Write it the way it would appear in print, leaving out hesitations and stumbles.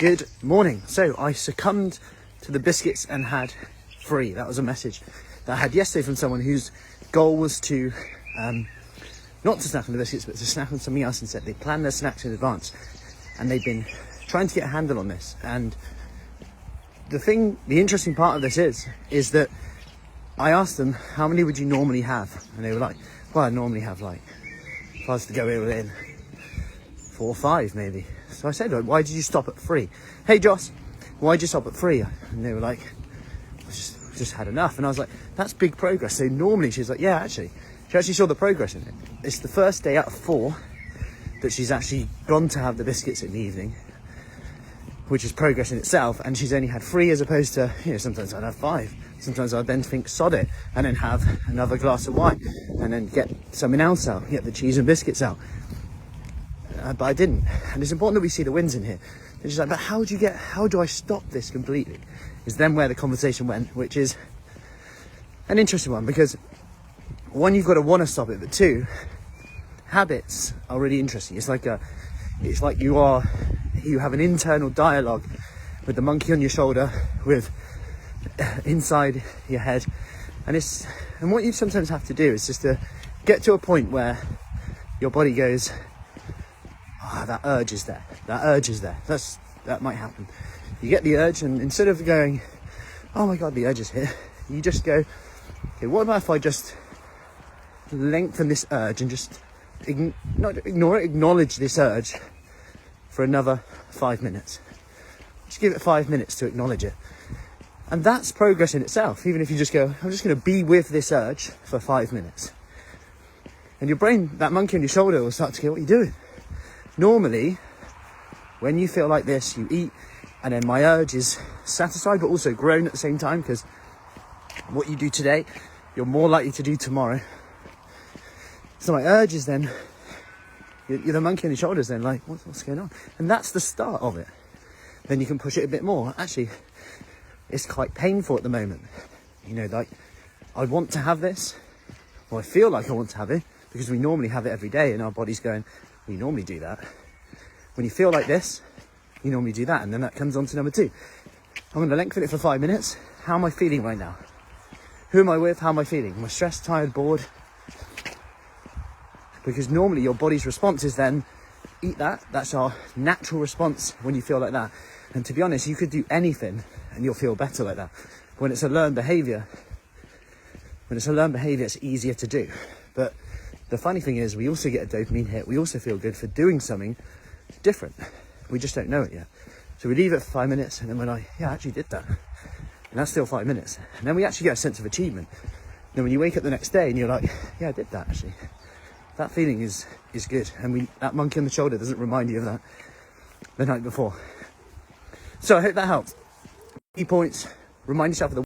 Good morning. So I succumbed to the biscuits and had free. That was a message that I had yesterday from someone whose goal was to not to snack on the biscuits, but to snack on something else instead. They planned their snacks in advance and they've been trying to get a handle on this. And the interesting part of this is that I asked them, how many would you normally have? And they were like, well, I normally have like, if I was to go in 4 or 5 maybe. So I said, why did you stop at 3? Hey Joss, why did you stop at 3? And they were like, I just had enough. And I was like, that's big progress. So normally she's like, yeah, actually, she actually saw the progress in it. It's the first day out of 4 that she's actually gone to have the biscuits in the evening, which is progress in itself. And she's only had 3 as opposed to, sometimes I'd have 5. Sometimes I'd then think, sod it, and then have another glass of wine and then get something else out, get the cheese and biscuits out. But I didn't. And it's important that we see the wins in here. And she's like, but how do I stop this completely? Is then where the conversation went, which is an interesting one, because 1, you've got to want to stop it, but 2, habits are really interesting. It's like you have an internal dialogue with the monkey on your shoulder, with inside your head, and what you sometimes have to do is just to get to a point where your body goes, that urge is there. That might happen. You get the urge, and instead of going, oh my God, the urge is here, you just go, okay, what about if I just lengthen this urge and just not ignore it, acknowledge this urge for another 5 minutes. Just give it 5 minutes to acknowledge it. And that's progress in itself, even if you just go, I'm just going to be with this urge for 5 minutes. And your brain, that monkey on your shoulder, will start to go, what are you doing? Normally, when you feel like this, you eat, and then my urge is satisfied, but also grown at the same time, because what you do today, you're more likely to do tomorrow. So my urge is then, you're the monkey on your shoulders then, like, what's going on? And that's the start of it. Then you can push it a bit more. Actually, it's quite painful at the moment. Like, I want to have this, or I feel like I want to have it, because we normally have it every day, and our body's going, you normally do that. When you feel like this, you normally do that. And then that comes on to number 2. I'm going to lengthen it for 5 minutes. How am I feeling right now? Who am I with? How am I feeling? Am I stressed, tired, bored? Because normally your body's response is then, eat that. That's our natural response when you feel like that. And to be honest, you could do anything and you'll feel better like that. When it's a learned behavior, it's easier to do. But the funny thing is, we also get a dopamine hit. We also feel good for doing something different. We just don't know it yet. So we leave it for 5 minutes, and then we're like, yeah, I actually did that. And that's still 5 minutes. And then we actually get a sense of achievement. Then when you wake up the next day and you're like, yeah, I did that actually. That feeling is good. And that monkey on the shoulder doesn't remind you of that the night before. So I hope that helps. Key points, remind yourself of the